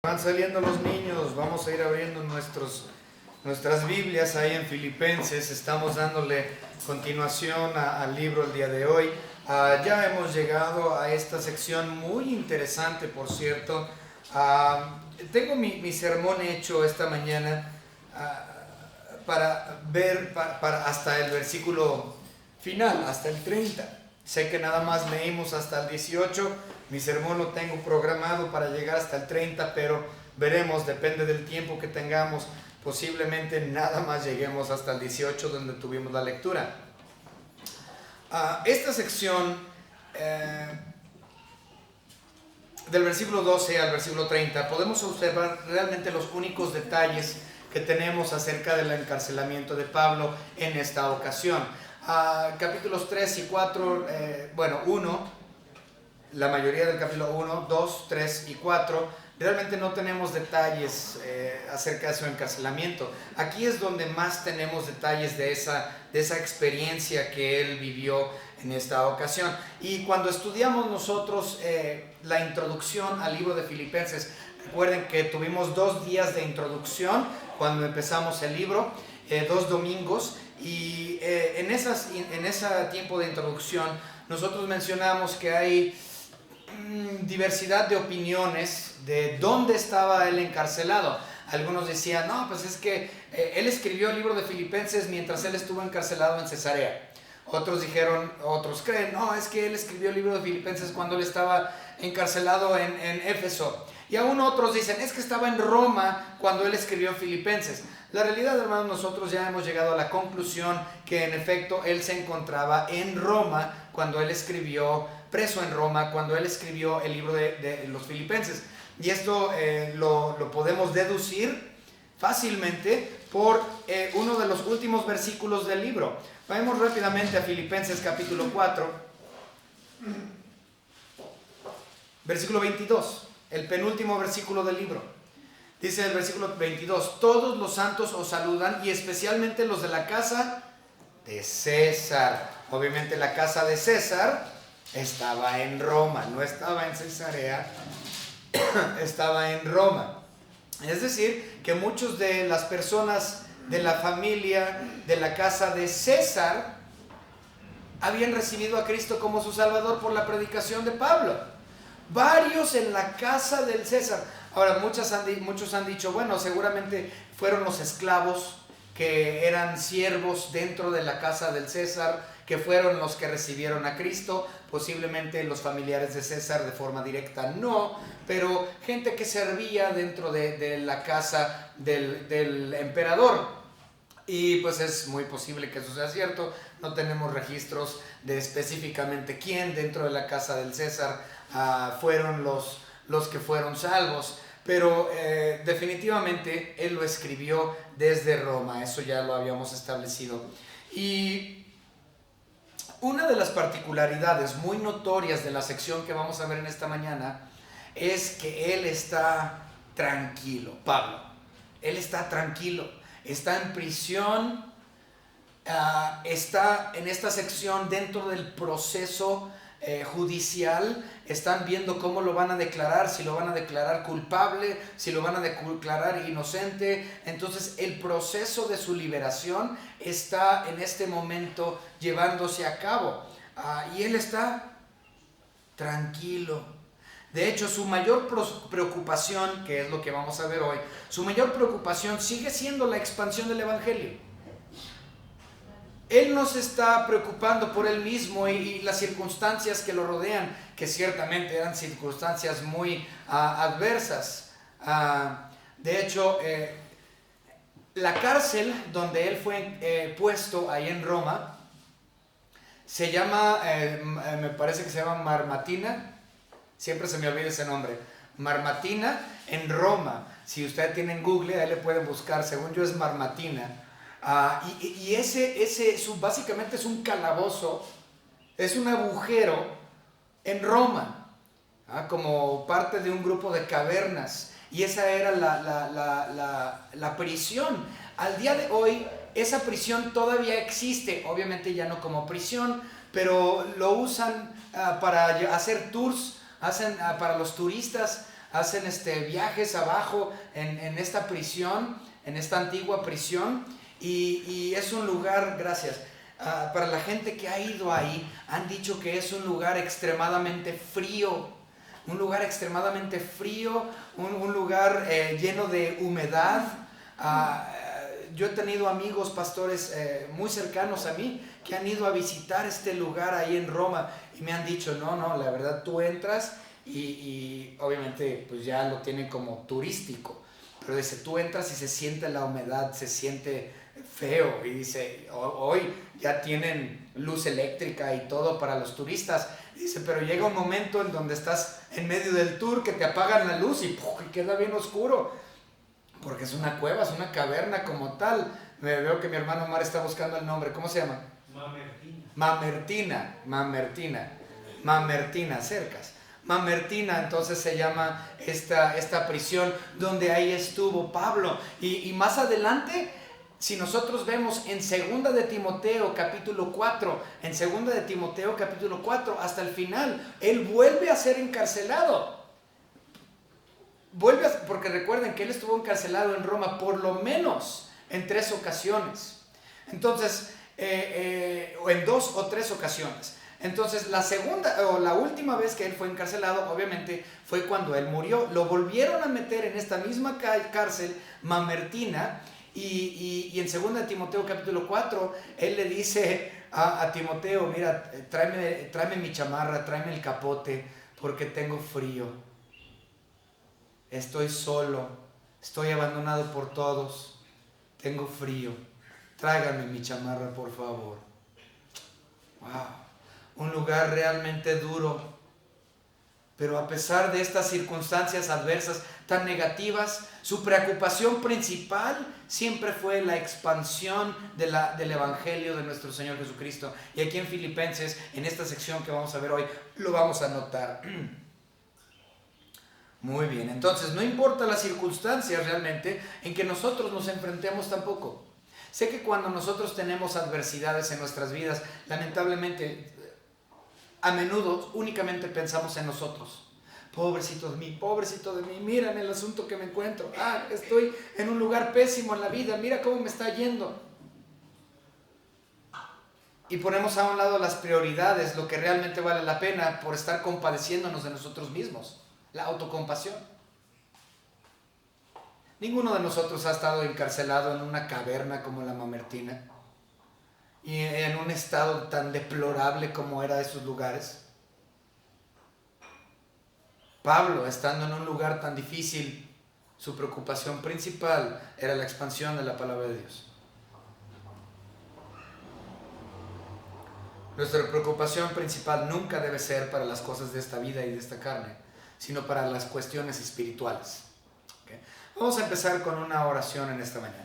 Van saliendo los niños, vamos a ir abriendo nuestras Biblias ahí en Filipenses. Estamos dándole continuación al libro el día de hoy. Ya hemos llegado a esta sección muy interesante, por cierto. Tengo mi sermón hecho esta mañana para ver hasta el versículo final, hasta el 30. Sé que nada más leímos hasta el 18. Mi sermón lo tengo programado para llegar hasta el 30, pero veremos, depende del tiempo que tengamos. Posiblemente nada más lleguemos hasta el 18, donde tuvimos la lectura. Esta sección, del versículo 12 al versículo 30, podemos observar realmente los únicos detalles que tenemos acerca del encarcelamiento de Pablo en esta ocasión. Capítulos 3 y 4, 1, la mayoría del capítulo 1, 2, 3 y 4, realmente no tenemos detalles acerca de su encarcelamiento. Aquí es donde más tenemos detalles de esa experiencia que él vivió en esta ocasión. Y cuando estudiamos nosotros la introducción al libro de Filipenses, recuerden que tuvimos 2 días de introducción cuando empezamos el libro, 2 domingos, y en ese tiempo de introducción nosotros mencionamos que hay diversidad de opiniones de dónde estaba él encarcelado. Algunos decían, no, pues es que él escribió el libro de Filipenses mientras él estuvo encarcelado en Cesarea. Otros creen, no, es que él escribió el libro de Filipenses cuando él estaba encarcelado en Éfeso. Y aún otros dicen, es que estaba en Roma cuando él escribió Filipenses. La realidad, hermanos, nosotros ya hemos llegado a la conclusión que en efecto él se encontraba en Roma cuando él escribió, preso en Roma, cuando él escribió el libro de los Filipenses. Y esto lo podemos deducir fácilmente por uno de los últimos versículos del libro. Vamos rápidamente a Filipenses capítulo 4, versículo 22, el penúltimo versículo del libro. Dice el versículo 22, todos los santos os saludan y especialmente los de la casa de César. Obviamente la casa de César estaba en Roma, no estaba en Cesarea, estaba en Roma. Es decir, que muchos de las personas de la familia de la casa de César habían recibido a Cristo como su Salvador por la predicación de Pablo. Varios en la casa del César. Ahora, muchos han dicho, bueno, seguramente fueron los esclavos que eran siervos dentro de la casa del César, que fueron los que recibieron a Cristo. Posiblemente los familiares de César de forma directa no, pero gente que servía dentro de la casa del emperador. Y pues es muy posible que eso sea cierto. No tenemos registros de específicamente quién dentro de la casa del César fueron los que fueron salvos. Pero definitivamente él lo escribió desde Roma, eso ya lo habíamos establecido. Y una de las particularidades muy notorias de la sección que vamos a ver en esta mañana es que él está tranquilo, Pablo. Él está tranquilo, está en prisión, está en esta sección dentro del proceso judicial. Están viendo cómo lo van a declarar, si lo van a declarar culpable, si lo van a declarar inocente. Entonces el proceso de su liberación está en este momento llevándose a cabo, y él está tranquilo. De hecho, su mayor preocupación, que es lo que vamos a ver hoy, su mayor preocupación sigue siendo la expansión del evangelio. Él no se está preocupando por él mismo y las circunstancias que lo rodean, que ciertamente eran circunstancias muy adversas. De hecho, la cárcel donde él fue puesto ahí en Roma se llama, me parece que se llama Marmatina. Siempre se me olvida ese nombre. Marmatina en Roma. Si usted tiene en Google, ahí le pueden buscar. Según yo es Marmatina. Y ese básicamente es un calabozo, es un agujero en Roma, como parte de un grupo de cavernas. Y esa era la prisión. Al día de hoy, esa prisión todavía existe, obviamente ya no como prisión, pero lo usan para hacer tours, para los turistas. hacen viajes abajo en esta prisión, en esta antigua prisión, y es un lugar, gracias, para la gente que ha ido ahí, han dicho que es un lugar extremadamente frío, un lugar extremadamente frío, un lugar lleno de humedad. Yo he tenido amigos pastores muy cercanos a mí que han ido a visitar este lugar ahí en Roma y me han dicho, no, la verdad tú entras y obviamente pues ya lo tienen como turístico, pero dice, tú entras y se siente la humedad, se siente feo, y dice, hoy ya tienen luz eléctrica y todo para los turistas, dice, pero llega un momento en donde estás en medio del tour que te apagan la luz y ¡puf!, queda bien oscuro, porque es una cueva, es una caverna como tal. Me veo que mi hermano Omar está buscando el nombre, ¿cómo se llama? Mamertina, cercas. Mamertina, entonces se llama esta prisión donde ahí estuvo Pablo. Y más adelante, si nosotros vemos en 2 de Timoteo capítulo 4, hasta el final, él vuelve a ser encarcelado. Porque recuerden que él estuvo encarcelado en Roma por lo menos en 3 ocasiones. Entonces, o en 2 o 3 ocasiones. Entonces, la segunda o la última vez que él fue encarcelado, obviamente, fue cuando él murió. Lo volvieron a meter en esta misma cárcel, Mamertina, y en 2 de Timoteo capítulo 4, él le dice a Timoteo, mira, tráeme mi chamarra, tráeme el capote, porque tengo frío. Estoy solo, estoy abandonado por todos, tengo frío. Tráigame mi chamarra, por favor. Wow, un lugar realmente duro. Pero a pesar de estas circunstancias adversas tan negativas, su preocupación principal siempre fue la expansión del Evangelio de nuestro Señor Jesucristo. Y aquí en Filipenses, en esta sección que vamos a ver hoy, lo vamos a notar. Muy bien, entonces no importa las circunstancias realmente en que nosotros nos enfrentemos tampoco. Sé que cuando nosotros tenemos adversidades en nuestras vidas, lamentablemente, a menudo únicamente pensamos en nosotros. Pobrecito de mí, mira en el asunto que me encuentro. Estoy en un lugar pésimo en la vida, mira cómo me está yendo. Y ponemos a un lado las prioridades, lo que realmente vale la pena, por estar compadeciéndonos de nosotros mismos. La autocompasión. Ninguno de nosotros ha estado encarcelado en una caverna como la Mamertina y en un estado tan deplorable como era esos lugares. Pablo, estando en un lugar tan difícil, su preocupación principal era la expansión de la palabra de Dios. Nuestra preocupación principal nunca debe ser para las cosas de esta vida y de esta carne, sino para las cuestiones espirituales. ¿Okay? Vamos a empezar con una oración en esta mañana.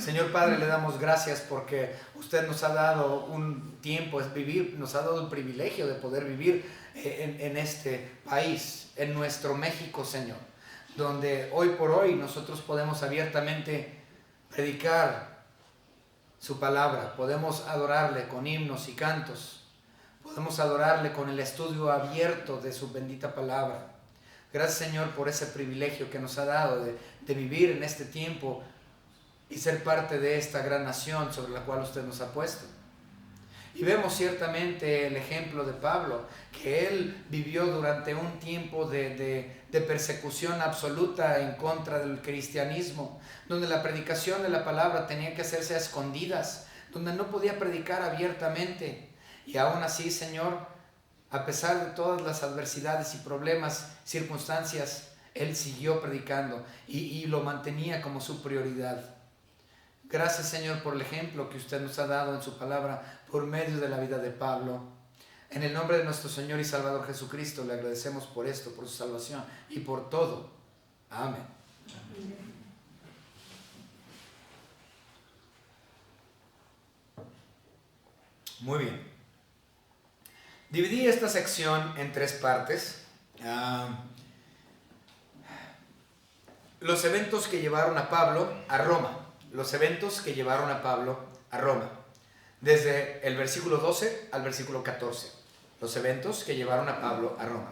Señor Padre, le damos gracias porque usted nos ha dado un tiempo, nos ha dado el privilegio de poder vivir en este país, en nuestro México, Señor, donde hoy por hoy nosotros podemos abiertamente predicar su palabra, podemos adorarle con himnos y cantos, podemos adorarle con el estudio abierto de su bendita palabra. Gracias, Señor, por ese privilegio que nos ha dado de vivir en este tiempo y ser parte de esta gran nación sobre la cual usted nos ha puesto. Y vemos ciertamente el ejemplo de Pablo, que él vivió durante un tiempo de persecución absoluta en contra del cristianismo, donde la predicación de la palabra tenía que hacerse a escondidas, donde no podía predicar abiertamente. Y aún así, Señor, a pesar de todas las adversidades y problemas, circunstancias, él siguió predicando y lo mantenía como su prioridad. Gracias, Señor, por el ejemplo que usted nos ha dado en su palabra por medio de la vida de Pablo. En el nombre de nuestro Señor y Salvador Jesucristo le agradecemos por esto, por su salvación y por todo. Amén. Muy bien. Dividí esta sección en 3 partes. Los eventos que llevaron a Pablo a Roma. Los eventos que llevaron a Pablo a Roma. Desde el versículo 12 al versículo 14. Los eventos que llevaron a Pablo a Roma.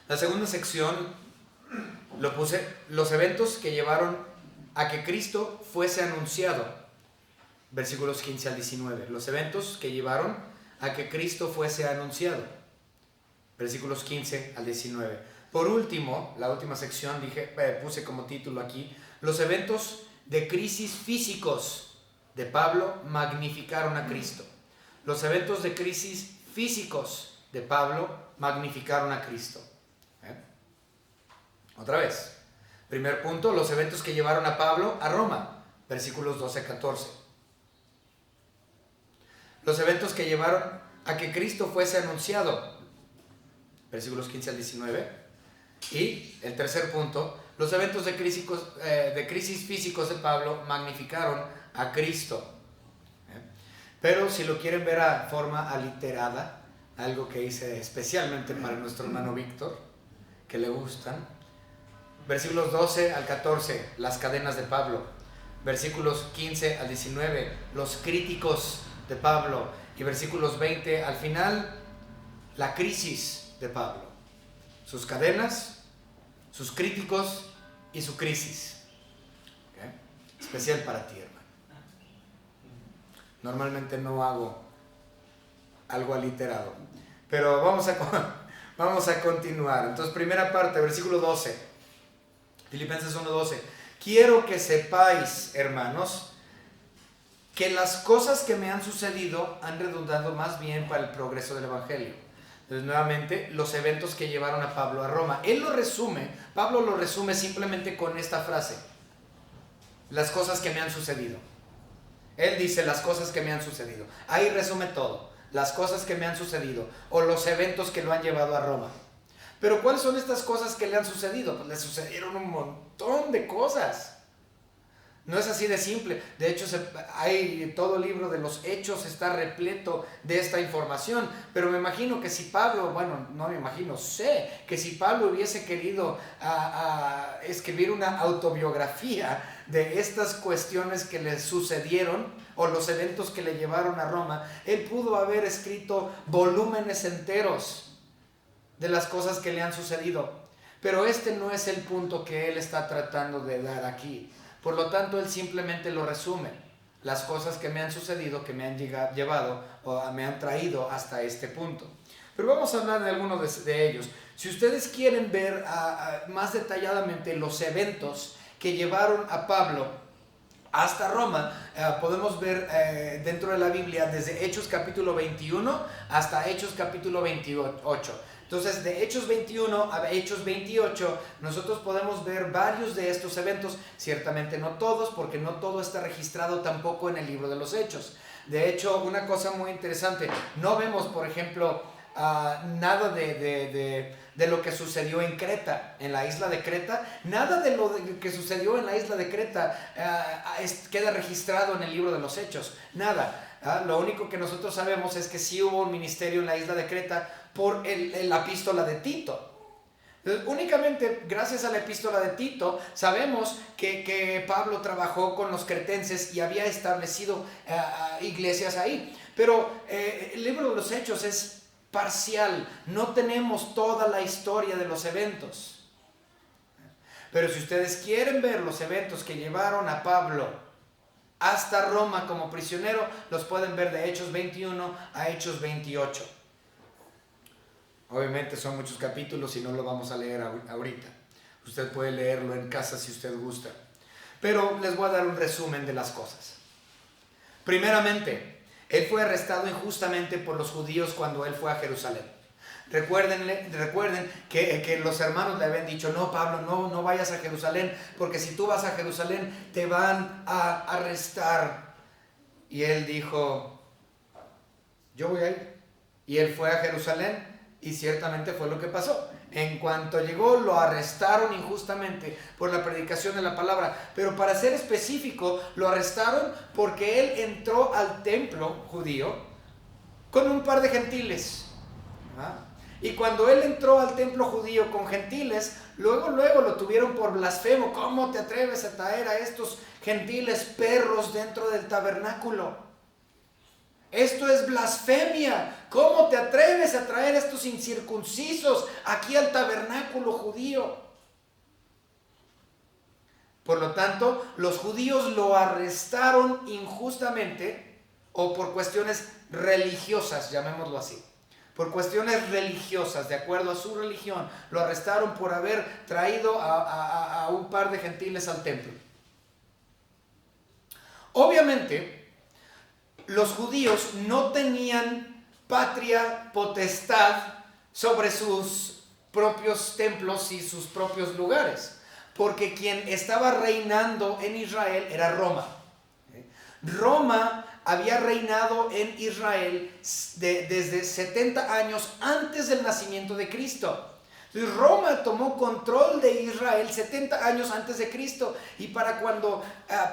La segunda sección Lo puse, los eventos que llevaron a que Cristo fuese anunciado. Versículos 15 al 19. Los eventos que llevaron a que Cristo fuese anunciado. Versículos 15 al 19. Por último, la última sección, puse como título aquí, los eventos de crisis físicos de Pablo magnificaron a Cristo. Los eventos de crisis físicos de Pablo magnificaron a Cristo. Otra vez. Primer punto, los eventos que llevaron a Pablo a Roma. Versículos 12 a 14. Los eventos que llevaron a que Cristo fuese anunciado. Versículos 15 al 19. Y el tercer punto, los eventos de crisis físicos de Pablo magnificaron a Cristo. Pero si lo quieren ver a forma aliterada, algo que hice especialmente para nuestro hermano Víctor, que le gustan, versículos 12 al 14, las cadenas de Pablo, versículos 15 al 19, los críticos de Pablo, y versículos 20 al final, la crisis de Pablo, sus cadenas, sus críticos y su crisis. ¿Okay? Especial para ti, hermano. Normalmente no hago algo aliterado, pero vamos a continuar. Entonces, primera parte, versículo 12, Filipenses 1:12. Quiero que sepáis, hermanos, que las cosas que me han sucedido han redundado más bien para el progreso del Evangelio. Entonces, nuevamente, los eventos que llevaron a Pablo a Roma. Pablo lo resume simplemente con esta frase: las cosas que me han sucedido. Él dice las cosas que me han sucedido. Ahí resume todo. Las cosas que me han sucedido o los eventos que lo han llevado a Roma. Pero ¿cuáles son estas cosas que le han sucedido? Pues le sucedieron un montón de cosas. No es así de simple. De hecho, todo el libro de los Hechos está repleto de esta información. Pero me imagino que si Pablo, sé que si Pablo hubiese querido escribir una autobiografía de estas cuestiones que le sucedieron o los eventos que le llevaron a Roma, él pudo haber escrito volúmenes enteros de las cosas que le han sucedido. Pero este no es el punto que él está tratando de dar aquí. Por lo tanto, él simplemente lo resume. Las cosas que me han sucedido, que me han llevado o me han traído hasta este punto. Pero vamos a hablar de algunos de ellos. Si ustedes quieren ver más detalladamente los eventos que llevaron a Pablo hasta Roma, podemos ver dentro de la Biblia desde Hechos capítulo 21 hasta Hechos capítulo 28. Entonces, de Hechos 21 a Hechos 28, nosotros podemos ver varios de estos eventos. Ciertamente no todos, porque no todo está registrado tampoco en el libro de los Hechos. De hecho, una cosa muy interesante, no vemos, por ejemplo, nada de lo que sucedió en Creta, en la isla de Creta. Nada de lo que sucedió en la isla de Creta queda registrado en el libro de los Hechos. Nada. Lo único que nosotros sabemos es que sí hubo un ministerio en la isla de Creta por la epístola de Tito. Entonces, únicamente gracias a la epístola de Tito sabemos que Pablo trabajó con los cretenses y había establecido iglesias ahí. Pero el libro de los Hechos es parcial, no tenemos toda la historia de los eventos. Pero si ustedes quieren ver los eventos que llevaron a Pablo hasta Roma como prisionero, los pueden ver de Hechos 21 a Hechos 28. Obviamente son muchos capítulos y no lo vamos a leer ahorita. Usted puede leerlo en casa si usted gusta. Pero les voy a dar un resumen de las cosas. Primeramente, él fue arrestado injustamente por los judíos cuando él fue a Jerusalén. Recuerden que los hermanos le habían dicho: no, Pablo, no vayas a Jerusalén, porque si tú vas a Jerusalén te van a arrestar. Y él dijo: yo voy a ir. Y él fue a Jerusalén y ciertamente fue lo que pasó. En cuanto llegó, lo arrestaron injustamente por la predicación de la palabra. Pero para ser específico, lo arrestaron porque él entró al templo judío con un par de gentiles. Y cuando él entró al templo judío con gentiles, luego lo tuvieron por blasfemo. ¿Cómo te atreves a traer a estos gentiles perros dentro del tabernáculo? Esto es blasfemia. ¿Cómo te atreves a traer a estos incircuncisos aquí al tabernáculo judío? Por lo tanto, los judíos lo arrestaron injustamente o por cuestiones religiosas, llamémoslo así. Por cuestiones religiosas, de acuerdo a su religión, lo arrestaron por haber traído a un par de gentiles al templo. Obviamente, los judíos no tenían patria potestad sobre sus propios templos y sus propios lugares, porque quien estaba reinando en Israel era Roma. Roma había reinado en Israel desde 70 años antes del nacimiento de Cristo. Entonces Roma tomó control de Israel 70 años antes de Cristo, y para cuando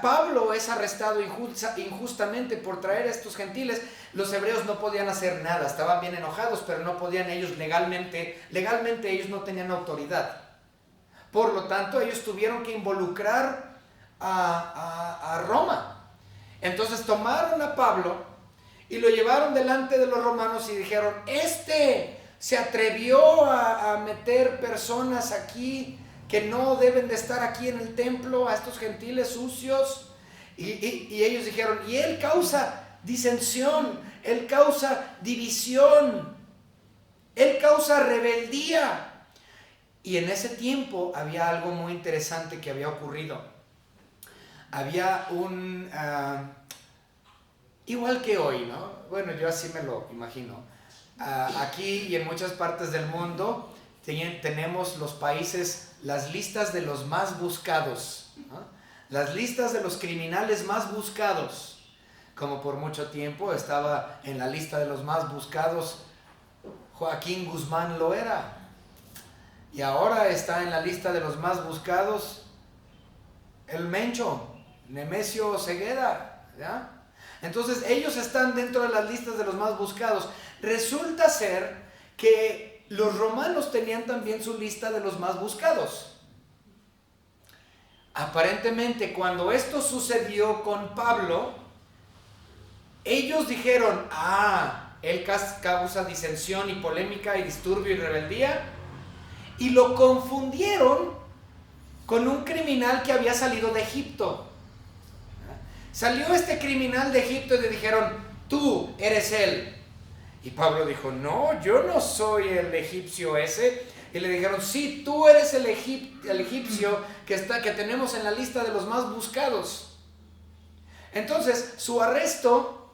Pablo es arrestado injustamente por traer a estos gentiles, los hebreos no podían hacer nada. Estaban bien enojados, pero no podían ellos legalmente ellos no tenían autoridad. Por lo tanto, ellos tuvieron que involucrar a Roma. Entonces tomaron a Pablo y lo llevaron delante de los romanos y dijeron: este se atrevió a meter personas aquí que no deben de estar aquí en el templo, a estos gentiles sucios. Y ellos dijeron: y él causa disensión, él causa división, él causa rebeldía. Y en ese tiempo había algo muy interesante que había ocurrido. Había igual que hoy, ¿no? Bueno, yo así me lo imagino. Aquí y en muchas partes del mundo tenemos los países, las listas de los más buscados, ¿no? Las listas de los criminales más buscados. Como por mucho tiempo estaba en la lista de los más buscados Joaquín Guzmán Loera. Y ahora está en la lista de los más buscados el Mencho, Nemesio Ceguera, ¿ya? Entonces ellos están dentro de las listas de los más buscados. Resulta ser que los romanos tenían también su lista de los más buscados. Aparentemente, cuando esto sucedió con Pablo, ellos dijeron: él causa disensión y polémica y disturbio y rebeldía, y lo confundieron con un criminal que había salido de Egipto. Salió este criminal de Egipto y le dijeron: tú eres él. Y Pablo dijo: no, yo no soy el egipcio ese. Y le dijeron: sí, tú eres el egipcio que tenemos en la lista de los más buscados. Entonces su arresto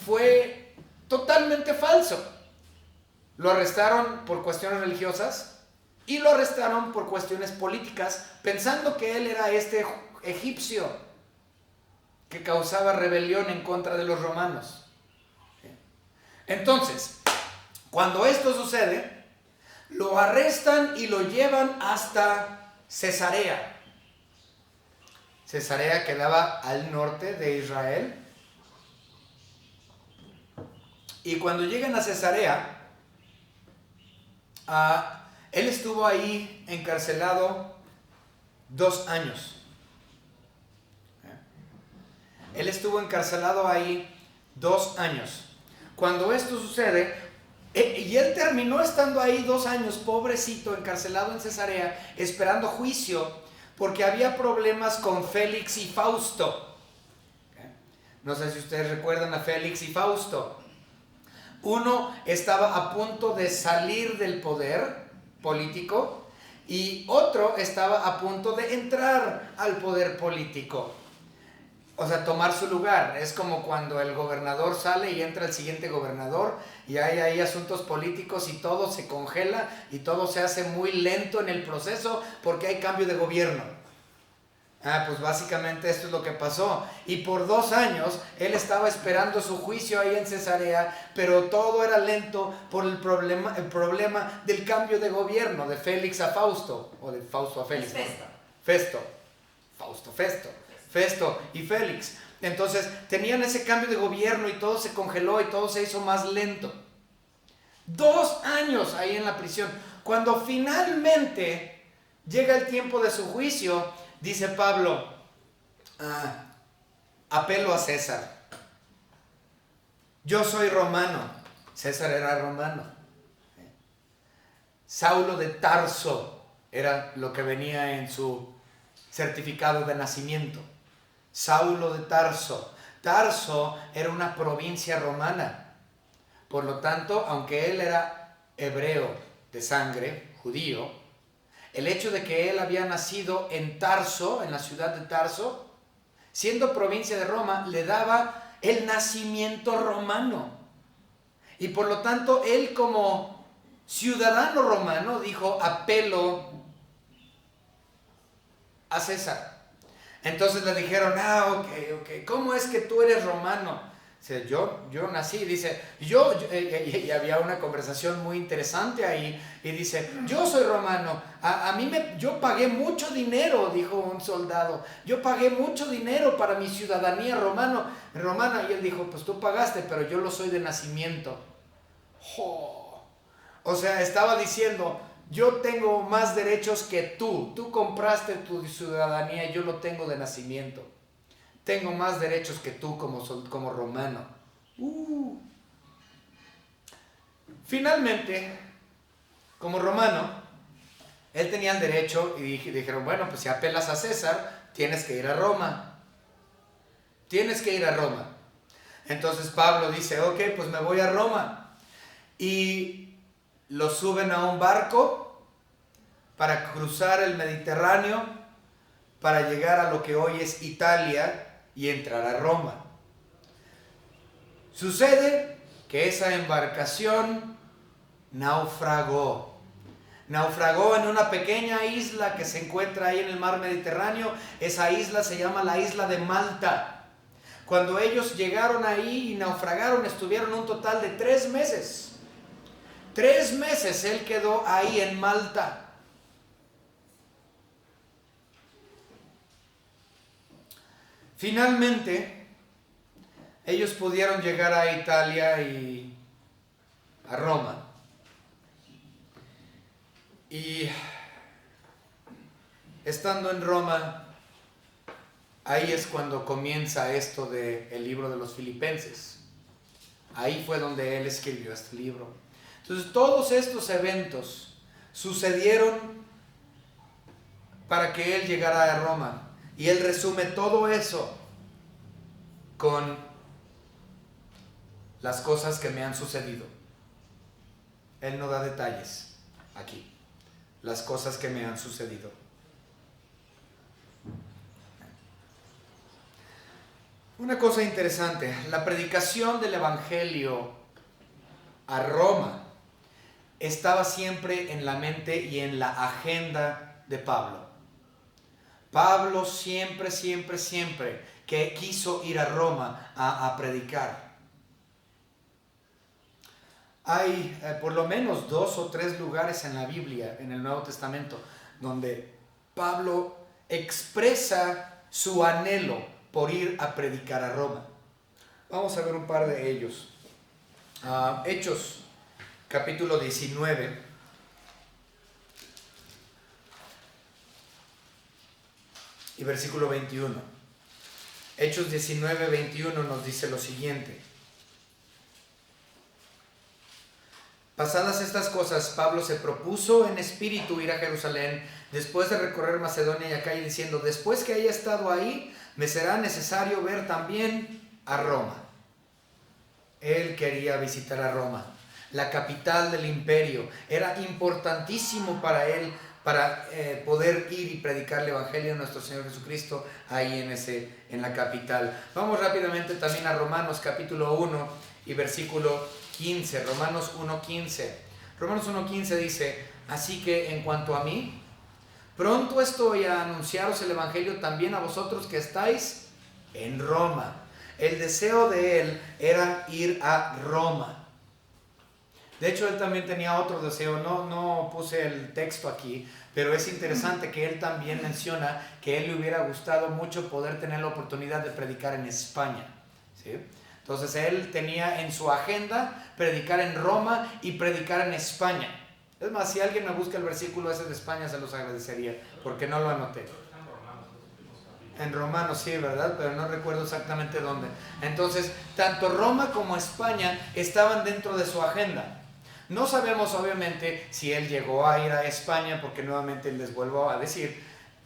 fue totalmente falso. Lo arrestaron por cuestiones religiosas y lo arrestaron por cuestiones políticas, pensando que él era este egipcio que causaba rebelión en contra de los romanos. Entonces, cuando esto sucede, lo arrestan y lo llevan hasta Cesarea. Cesarea quedaba al norte de Israel. Y cuando llegan a Cesarea, él estuvo ahí encarcelado 2 años. Él estuvo encarcelado ahí 2 años. Cuando esto sucede, y él terminó estando ahí 2 años, pobrecito, encarcelado en Cesarea, esperando juicio, porque había problemas con Félix y Fausto. No sé si ustedes recuerdan a Félix y Fausto. Uno estaba a punto de salir del poder político y otro estaba a punto de entrar al poder político. O sea, tomar su lugar. Es como cuando el gobernador sale y entra el siguiente gobernador y hay ahí asuntos políticos y todo se congela y todo se hace muy lento en el proceso porque hay cambio de gobierno. Pues básicamente esto es lo que pasó. Y por 2 años él estaba esperando su juicio ahí en Cesarea, pero todo era lento por el problema del cambio de gobierno, de Félix a Fausto, o de Fausto a Félix. Festo y Félix. Entonces tenían ese cambio de gobierno y todo se congeló y todo se hizo más lento. 2 años ahí en la prisión. Cuando finalmente llega el tiempo de su juicio, dice Pablo: apelo a César. Yo soy romano. César era romano. Saulo de Tarso era lo que venía en su certificado de nacimiento. Saulo de Tarso. Tarso era una provincia romana. Por lo tanto, aunque él era hebreo de sangre, judío, el hecho de que él había nacido en Tarso, en la ciudad de Tarso, siendo provincia de Roma, le daba el nacimiento romano. Y por lo tanto, él como ciudadano romano dijo: apelo a César. Entonces le dijeron: ok, ¿cómo es que tú eres romano? Dice: yo nací, dice, y había una conversación muy interesante ahí, y dice: yo soy romano, yo pagué mucho dinero, dijo un soldado, yo pagué mucho dinero para mi ciudadanía romana, y él dijo: pues tú pagaste, pero yo lo soy de nacimiento. O sea, estaba diciendo: yo tengo más derechos que tú compraste tu ciudadanía, yo lo tengo de nacimiento. Tengo más derechos que tú como romano. Finalmente, como romano, él tenía el derecho, y dijeron: bueno, pues si apelas a César, tienes que ir a Roma. Tienes que ir a Roma. Entonces Pablo dice: ok, pues me voy a Roma. Y lo suben a un barco para cruzar el Mediterráneo, para llegar a lo que hoy es Italia y entrar a Roma. Sucede que esa embarcación naufragó en una pequeña isla que se encuentra ahí en el mar Mediterráneo. Esa isla se llama la isla de Malta. Cuando ellos llegaron ahí y naufragaron, estuvieron un total de 3 meses. 3 meses él quedó ahí en Malta. Finalmente, ellos pudieron llegar a Italia y a Roma. Y estando en Roma, ahí es cuando comienza esto del libro de los Filipenses. Ahí fue donde él escribió este libro. Entonces, todos estos eventos sucedieron para que él llegara a Roma. Y él resume todo eso con las cosas que me han sucedido. Él no da detalles aquí. Las cosas que me han sucedido. Una cosa interesante, la predicación del Evangelio a Roma estaba siempre en la mente y en la agenda de Pablo. Pablo siempre que quiso ir a Roma a predicar. Hay por lo menos 2 o 3 lugares en la Biblia, en el Nuevo Testamento, donde Pablo expresa su anhelo por ir a predicar a Roma. Vamos a ver un par de ellos. Hechos, capítulo 19. Y versículo 21. Hechos 19, 21 nos dice lo siguiente: pasadas estas cosas, Pablo se propuso en espíritu ir a Jerusalén, después de recorrer Macedonia y Acaya, diciendo: después que haya estado ahí, me será necesario ver también a Roma. Él quería visitar a Roma, la capital del imperio. Era importantísimo para él para poder ir y predicar el Evangelio de nuestro Señor Jesucristo ahí en la capital. Vamos rápidamente también a Romanos capítulo 1 y versículo 15. Romanos 1:15. Romanos 1:15 dice: así que en cuanto a mí, pronto estoy a anunciaros el Evangelio también a vosotros que estáis en Roma. El deseo de él era ir a Roma. De hecho, él también tenía otro deseo. No puse el texto aquí, pero es interesante que él también menciona que a él le hubiera gustado mucho poder tener la oportunidad de predicar en España, ¿sí? Entonces él tenía en su agenda predicar en Roma y predicar en España. Es más, si alguien me busca el versículo ese de España, se los agradecería, porque no lo anoté. En Romanos, sí, ¿verdad? Pero no recuerdo exactamente dónde. Entonces, tanto Roma como España estaban dentro de su agenda. No sabemos, obviamente, si él llegó a ir a España, porque nuevamente les vuelvo a decir,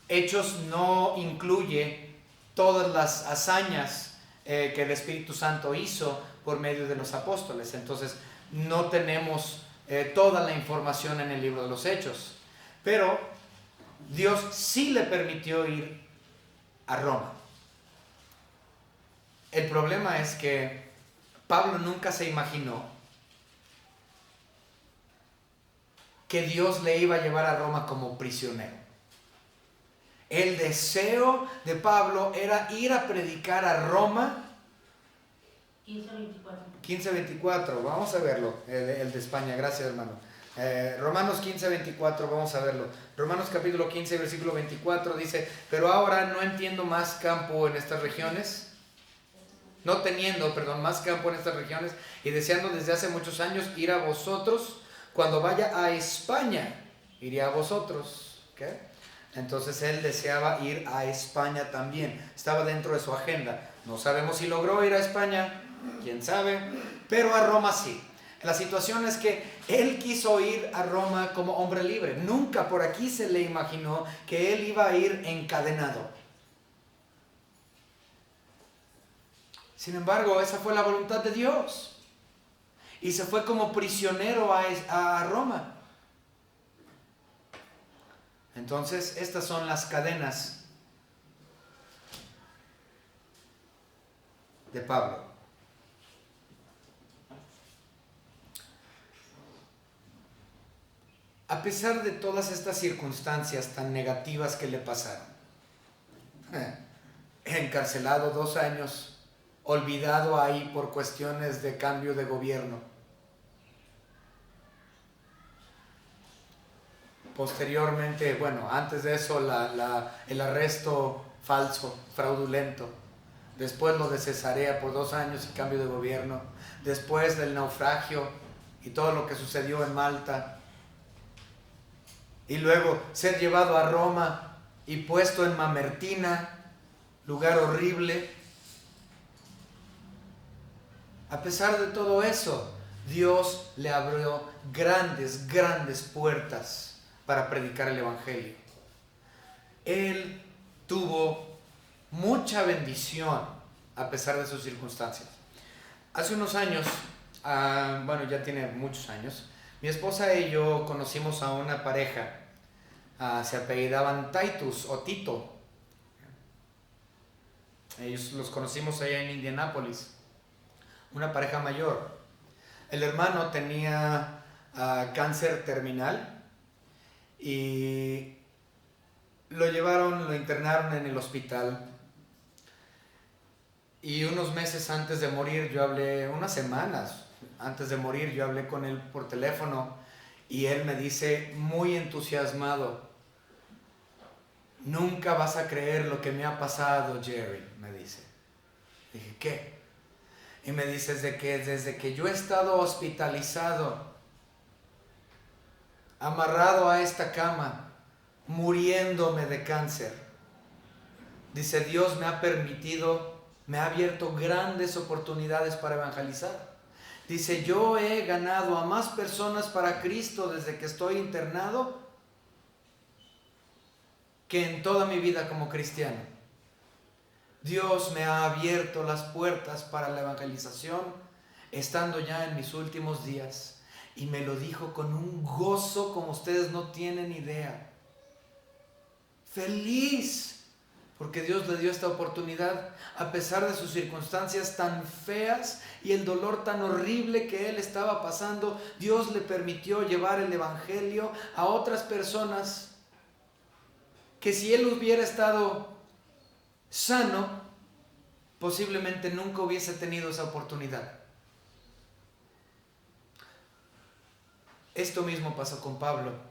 Hechos no incluye todas las hazañas que el Espíritu Santo hizo por medio de los apóstoles. Entonces no tenemos toda la información en el libro de los Hechos. Pero Dios sí le permitió ir a Roma. El problema es que Pablo nunca se imaginó que Dios le iba a llevar a Roma como prisionero. El deseo de Pablo era ir a predicar a Roma. 15:24, vamos a verlo, el de España, gracias hermano. Romanos 15:24, vamos a verlo. Romanos capítulo 15, versículo 24 dice: pero ahora no entiendo más campo en estas regiones, no teniendo, perdón, más campo en estas regiones, y deseando desde hace muchos años ir a vosotros. Cuando vaya a España, iré a vosotros. ¿Okay? Entonces él deseaba ir a España también, estaba dentro de su agenda. No sabemos si logró ir a España, quién sabe, pero a Roma sí. La situación es que él quiso ir a Roma como hombre libre. Nunca por aquí se le imaginó que él iba a ir encadenado. Sin embargo, esa fue la voluntad de Dios. Y se fue como prisionero a Roma. Entonces, estas son las cadenas de Pablo. A pesar de todas estas circunstancias tan negativas que le pasaron, encarcelado 2 años, olvidado ahí por cuestiones de cambio de gobierno, posteriormente, bueno, antes de eso el arresto falso, fraudulento, después lo de Cesarea por 2 años y cambio de gobierno, después del naufragio y todo lo que sucedió en Malta, y luego ser llevado a Roma y puesto en Mamertina, lugar horrible. A pesar de todo eso, Dios le abrió grandes, grandes puertas para predicar el Evangelio. Él tuvo mucha bendición a pesar de sus circunstancias. Hace unos años, bueno, ya tiene muchos años, mi esposa y yo conocimos a una pareja, se apellidaban Titus o Tito. Ellos los conocimos allá en Indianápolis, una pareja mayor. El hermano tenía cáncer terminal y lo internaron en el hospital. Y unos meses antes de morir, unas semanas antes de morir, yo hablé con él por teléfono y él me dice muy entusiasmado: nunca vas a creer lo que me ha pasado, Jerry, me dice. Dije, ¿qué? Y me dice, desde que yo he estado hospitalizado, amarrado a esta cama, muriéndome de cáncer, dice, Dios me ha abierto grandes oportunidades para evangelizar. Dice, yo he ganado a más personas para Cristo desde que estoy internado que en toda mi vida como cristiano. Dios me ha abierto las puertas para la evangelización estando ya en mis últimos días, y me lo dijo con un gozo como ustedes no tienen idea. Feliz porque Dios le dio esta oportunidad a pesar de sus circunstancias tan feas y el dolor tan horrible que él estaba pasando. Dios le permitió llevar el evangelio a otras personas que si él hubiera estado sano, posiblemente nunca hubiese tenido esa oportunidad. Esto mismo pasó con Pablo.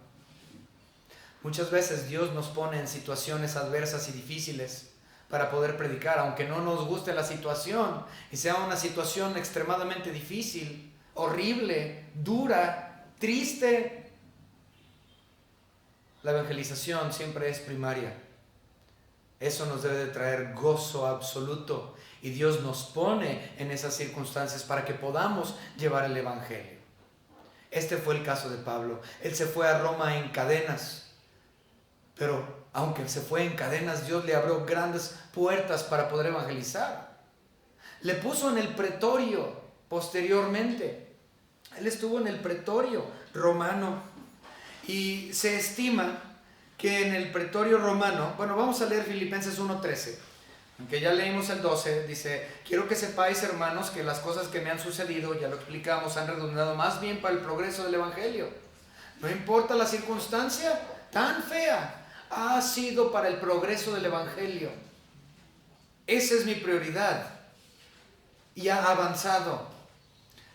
Muchas veces Dios nos pone en situaciones adversas y difíciles para poder predicar, aunque no nos guste la situación y sea una situación extremadamente difícil, horrible, dura, triste. La evangelización siempre es primaria. Eso nos debe de traer gozo absoluto y Dios nos pone en esas circunstancias para que podamos llevar el evangelio. Este fue el caso de Pablo. Él se fue a Roma en cadenas, Pero aunque se fue en cadenas, Dios le abrió grandes puertas para poder evangelizar. Le puso en el pretorio posteriormente. Él estuvo en el pretorio romano. Y se estima que en el pretorio romano, bueno, vamos a leer Filipenses 1:13. Aunque ya leímos el 12, dice: quiero que sepáis, hermanos, que las cosas que me han sucedido, ya lo explicamos, han redundado más bien para el progreso del evangelio. No importa la circunstancia tan fea, ha sido para el progreso del evangelio. Esa es mi prioridad. Y ha avanzado.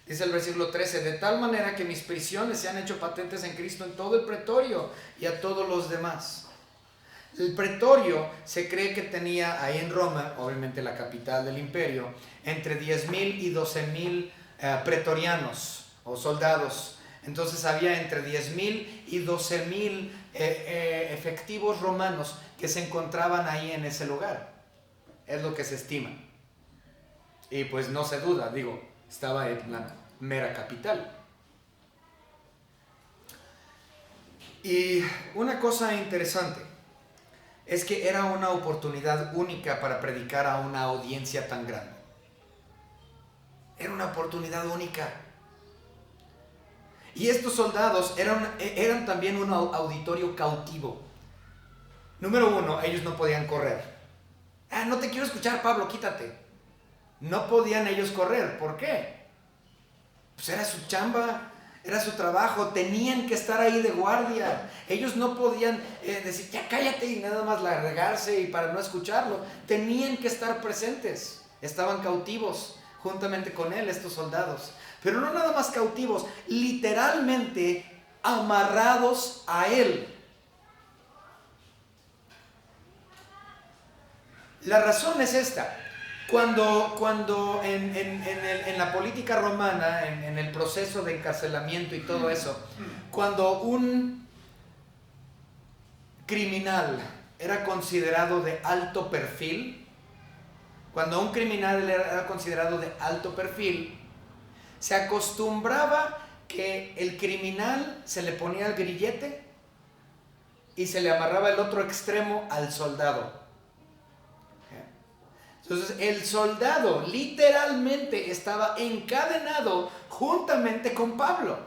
Dice el versículo 13: de tal manera que mis prisiones se han hecho patentes en Cristo en todo el pretorio y a todos los demás. El pretorio se cree que tenía ahí en Roma, obviamente la capital del imperio, entre 10,000 y 12,000 pretorianos o soldados. Entonces había entre 10,000 y 12,000 efectivos romanos que se encontraban ahí en ese lugar. Es lo que se estima. Y pues no se duda, digo, estaba en la mera capital. Y una cosa interesante es que era una oportunidad única para predicar a una audiencia tan grande. Era una oportunidad única. Y estos soldados eran también un auditorio cautivo. Número uno, ellos no podían correr. No te quiero escuchar, Pablo, quítate. No podían ellos correr. ¿Por qué? Pues era su chamba, era su trabajo, tenían que estar ahí de guardia. Ellos no podían decir, ya cállate, y nada más largarse y para no escucharlo. Tenían que estar presentes. Estaban cautivos juntamente con él, estos soldados. Pero no nada más cautivos, literalmente amarrados a él. La razón es esta. Cuando en la política romana, en el proceso de encarcelamiento y todo eso, cuando un criminal era considerado de alto perfil, se acostumbraba que el criminal se le ponía el grillete y se le amarraba el otro extremo al soldado. Entonces el soldado literalmente estaba encadenado juntamente con Pablo.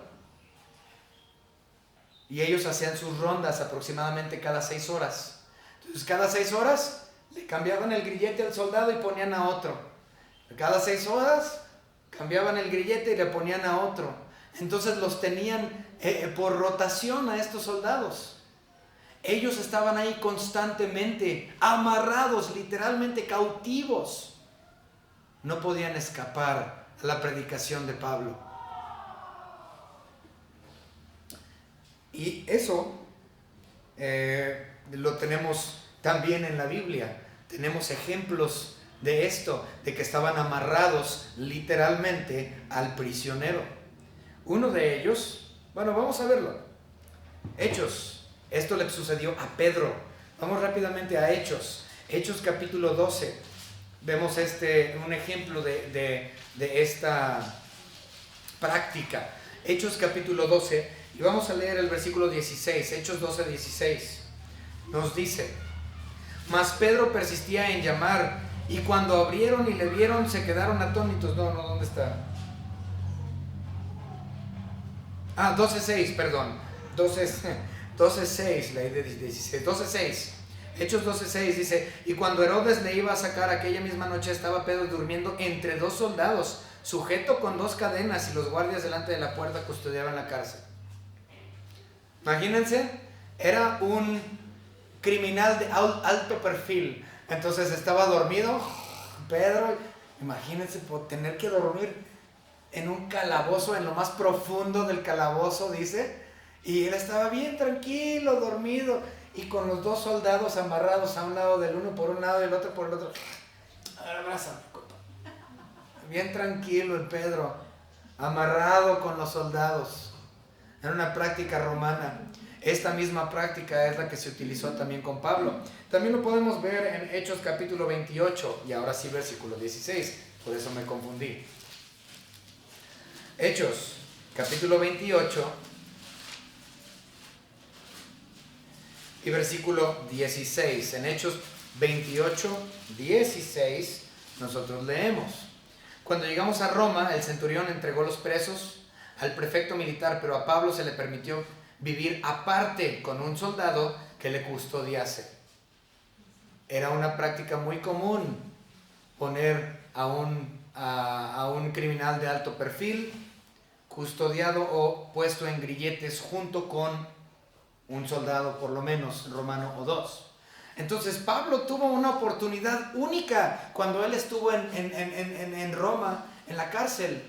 Y ellos hacían sus rondas aproximadamente cada 6 horas. Entonces cada 6 horas le cambiaban el grillete al soldado y ponían a otro. Cada 6 horas cambiaban el grillete y le ponían a otro. Entonces los tenían por rotación a estos soldados. Ellos estaban ahí constantemente, amarrados, literalmente cautivos. No podían escapar a la predicación de Pablo. Y eso lo tenemos también en la Biblia. Tenemos ejemplos de esto, de que estaban amarrados literalmente al prisionero. Uno de ellos, bueno, vamos a verlo. Hechos. Esto le sucedió a Pedro. Vamos rápidamente a Hechos. Hechos capítulo 12. Vemos un ejemplo de esta práctica. Hechos capítulo 12. Y vamos a leer el versículo 16. Hechos 12, 16. Nos dice: mas Pedro persistía en llamar, y cuando abrieron y le vieron, se quedaron atónitos. No, ¿dónde está? 12:6, perdón. 12:6, leí de 16, 12:6. Hechos 12:6 dice: y cuando Herodes le iba a sacar aquella misma noche, estaba Pedro durmiendo entre 2 soldados, sujeto con 2 cadenas, y los guardias delante de la puerta custodiaban la cárcel. Imagínense, era un criminal de alto perfil. Entonces estaba dormido Pedro. Imagínense por tener que dormir en un calabozo, en lo más profundo del calabozo, dice. Y él estaba bien tranquilo, dormido, y con los 2 soldados amarrados a un lado del uno por un lado y el otro por el otro. Abrázame, compa. Bien tranquilo el Pedro, amarrado con los soldados. Era una práctica romana. Esta misma práctica es la que se utilizó también con Pablo. También lo podemos ver en Hechos capítulo 28, y ahora sí versículo 16, por eso me confundí. Hechos capítulo 28. y versículo 16. En Hechos 28, 16, nosotros leemos: cuando llegamos a Roma, el centurión entregó los presos al prefecto militar, pero a Pablo se le permitió vivir aparte con un soldado que le custodiase. Era una práctica muy común poner a un criminal de alto perfil custodiado o puesto en grilletes junto con un soldado, por lo menos romano o dos. Entonces Pablo tuvo una oportunidad única cuando él estuvo en Roma, en la cárcel.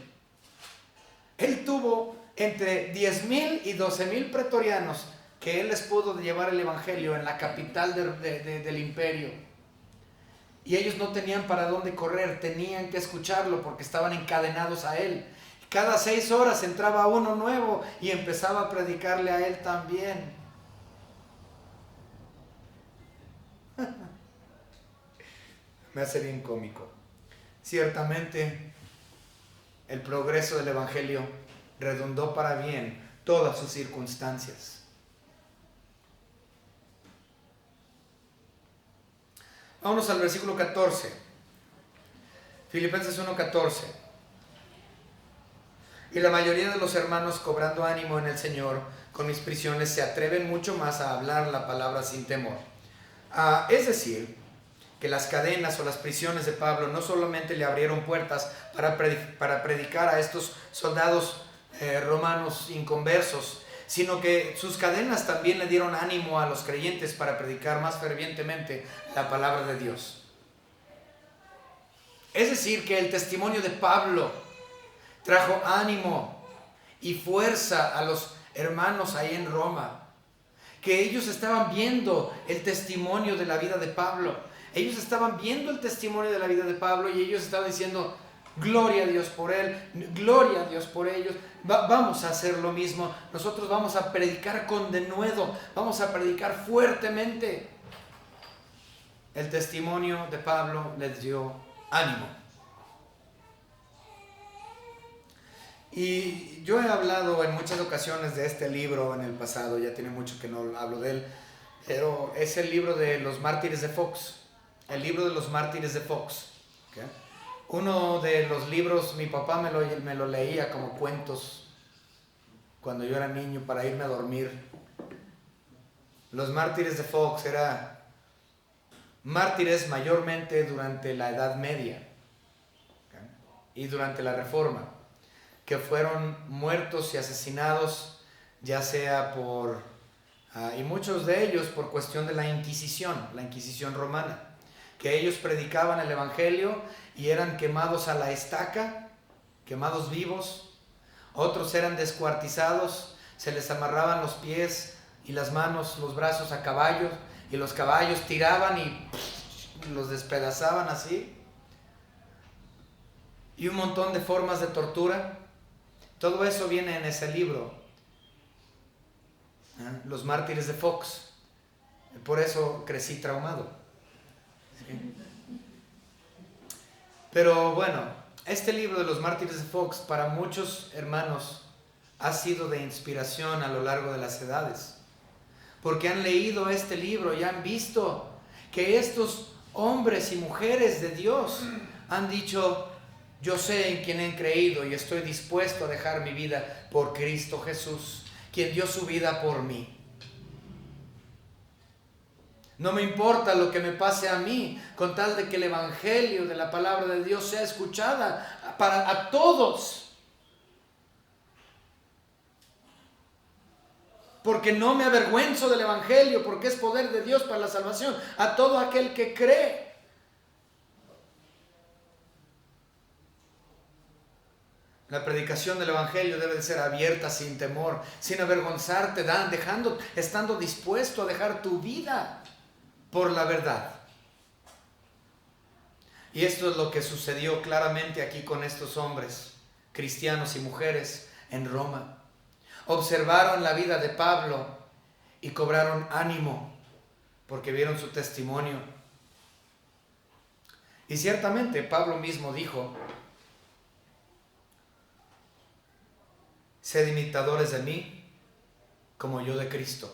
Él tuvo entre 10,000 y 12,000 pretorianos que él les pudo llevar el evangelio en la capital del imperio. Y ellos no tenían para dónde correr, tenían que escucharlo porque estaban encadenados a él. Cada 6 horas entraba uno nuevo y empezaba a predicarle a él también. Me hace bien cómico. Ciertamente, el progreso del evangelio redundó para bien todas sus circunstancias. Vámonos al versículo 14. Filipenses 1:14. Y la mayoría de los hermanos, cobrando ánimo en el Señor con mis prisiones, se atreven mucho más a hablar la palabra sin temor. Es decir, que las cadenas o las prisiones de Pablo no solamente le abrieron puertas para predicar a estos soldados romanos inconversos, sino que sus cadenas también le dieron ánimo a los creyentes para predicar más fervientemente la palabra de Dios. Es decir, que el testimonio de Pablo trajo ánimo y fuerza a los hermanos ahí en Roma, que ellos estaban viendo el testimonio de la vida de Pablo. Ellos estaban viendo el testimonio de la vida de Pablo y ellos estaban diciendo: gloria a Dios por él, gloria a Dios por ellos. Vamos a hacer lo mismo. Nosotros vamos a predicar con denuedo, vamos a predicar fuertemente. El testimonio de Pablo les dio ánimo. Y yo he hablado en muchas ocasiones de este libro en el pasado, ya tiene mucho que no hablo de él, pero es el libro de los mártires de Fox. El libro de los mártires de Fox. ¿Okay? Uno de los libros, mi papá me lo leía como cuentos cuando yo era niño para irme a dormir. Los mártires de Fox eran mártires mayormente durante la Edad Media, ¿okay? Y durante la Reforma, que fueron muertos y asesinados, ya sea y muchos de ellos por cuestión de la Inquisición romana, que ellos predicaban el evangelio y eran quemados a la estaca, quemados vivos. Otros eran descuartizados, se les amarraban los pies y las manos, los brazos a caballos, y los caballos tiraban y los despedazaban así. Y un montón de formas de tortura. Todo eso viene en ese libro, Los mártires de Fox. Por eso crecí traumado. ¿Sí? Pero bueno, este libro de los mártires de Fox para muchos hermanos ha sido de inspiración a lo largo de las edades, porque han leído este libro y han visto que estos hombres y mujeres de Dios han dicho: yo sé en quién he creído y estoy dispuesto a dejar mi vida por Cristo Jesús, quien dio su vida por mí. No me importa lo que me pase a mí, con tal de que el evangelio de la palabra de Dios sea escuchada a todos. Porque no me avergüenzo del evangelio, porque es poder de Dios para la salvación a todo aquel que cree. La predicación del evangelio debe de ser abierta sin temor, sin avergonzarte, estando dispuesto a dejar tu vida por la verdad. Y esto es lo que sucedió claramente aquí con estos hombres, cristianos y mujeres en Roma. Observaron la vida de Pablo y cobraron ánimo porque vieron su testimonio. Y ciertamente Pablo mismo dijo: sed imitadores de mí como yo de Cristo.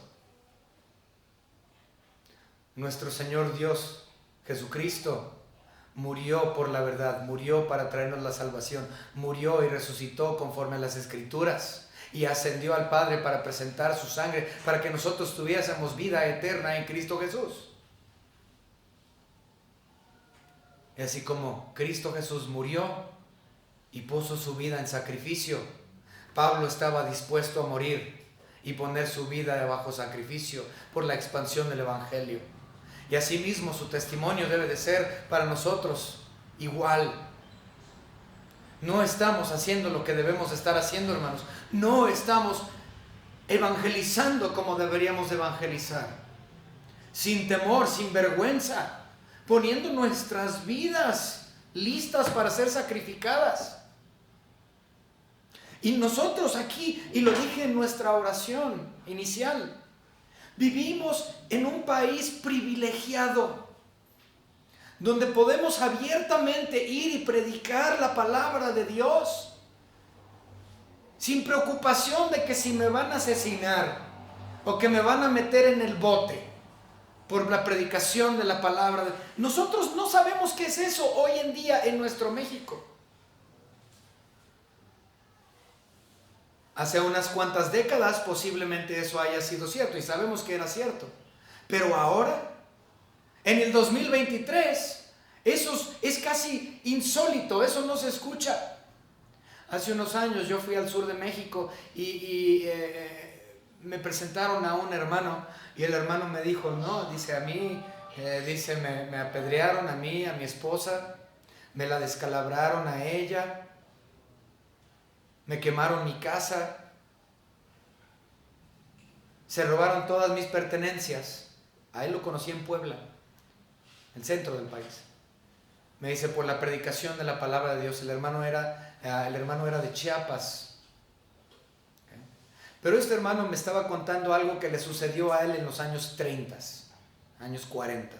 Nuestro Señor Dios, Jesucristo, murió por la verdad, murió para traernos la salvación, murió y resucitó conforme a las Escrituras y ascendió al Padre para presentar su sangre, para que nosotros tuviésemos vida eterna en Cristo Jesús. Y así como Cristo Jesús murió y puso su vida en sacrificio, Pablo estaba dispuesto a morir y poner su vida bajo sacrificio por la expansión del Evangelio. Y asimismo su testimonio debe de ser para nosotros igual. No estamos haciendo lo que debemos estar haciendo, hermanos. No estamos evangelizando como deberíamos evangelizar. Sin temor, sin vergüenza, poniendo nuestras vidas listas para ser sacrificadas. Y nosotros aquí, y lo dije en nuestra oración inicial, vivimos en un país privilegiado, donde podemos abiertamente ir y predicar la palabra de Dios, sin preocupación de que si me van a asesinar o que me van a meter en el bote por la predicación de la palabra. Nosotros no sabemos qué es eso hoy en día en nuestro México. Hace unas cuantas décadas posiblemente eso haya sido cierto y sabemos que era cierto. Pero ahora, en el 2023, eso es casi insólito, eso no se escucha. Hace unos años yo fui al sur de México y me presentaron a un hermano y el hermano me dijo, no, dice a mí, me apedrearon a mí, a mi esposa, me la descalabraron a ella, me quemaron mi casa, se robaron todas mis pertenencias. A él lo conocí en Puebla, el centro del país. Me dice, por la predicación de la palabra de Dios. El hermano era de Chiapas. Pero este hermano me estaba contando algo que le sucedió a él en los años 30, años 40.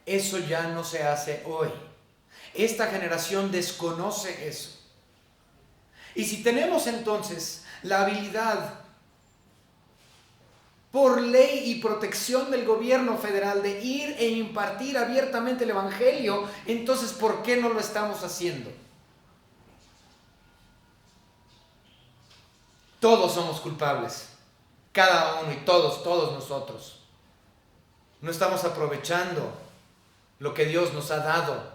Eso ya no se hace hoy. Esta generación desconoce eso. Y si tenemos entonces la habilidad por ley y protección del gobierno federal de ir e impartir abiertamente el Evangelio, entonces ¿por qué no lo estamos haciendo? Todos somos culpables, cada uno y todos nosotros. No estamos aprovechando lo que Dios nos ha dado.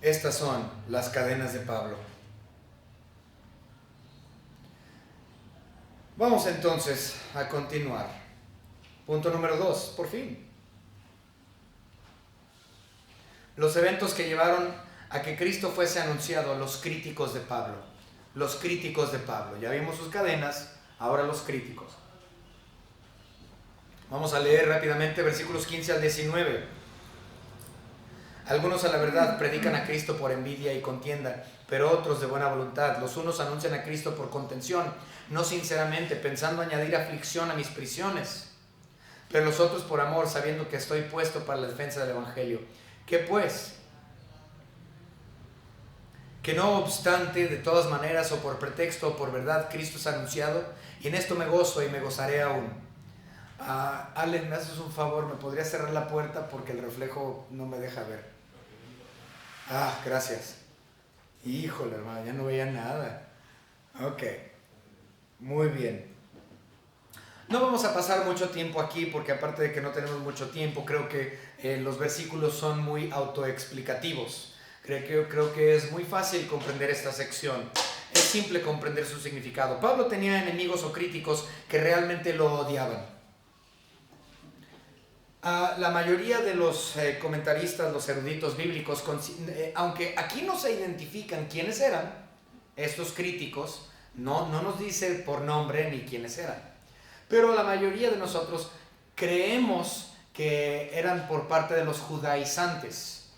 Estas son las cadenas de Pablo. Vamos entonces a continuar. Punto número 2, por fin. Los eventos que llevaron a que Cristo fuese anunciado a los críticos de Pablo. Los críticos de Pablo. Ya vimos sus cadenas, ahora los críticos. Vamos a leer rápidamente versículos 15 al 19. Algunos a la verdad predican a Cristo por envidia y contienda, pero otros de buena voluntad. Los unos anuncian a Cristo por contención, no sinceramente, pensando añadir aflicción a mis prisiones. Pero los otros por amor, sabiendo que estoy puesto para la defensa del Evangelio. ¿Qué pues? Que no obstante, de todas maneras, o por pretexto o por verdad, Cristo es anunciado, y en esto me gozo y me gozaré aún. Allen, ¿me haces un favor? ¿Me podrías cerrar la puerta porque el reflejo no me deja ver? Gracias. Híjole, hermano, ya no veía nada. Ok, muy bien. No vamos a pasar mucho tiempo aquí porque aparte de que no tenemos mucho tiempo, creo que los versículos son muy autoexplicativos. Creo que es muy fácil comprender esta sección. Es simple comprender su significado. Pablo tenía enemigos o críticos que realmente lo odiaban. La mayoría de los comentaristas, los eruditos bíblicos, aunque aquí no se identifican quiénes eran, estos críticos, no nos dice por nombre ni quiénes eran. Pero la mayoría de nosotros creemos que eran por parte de los judaizantes,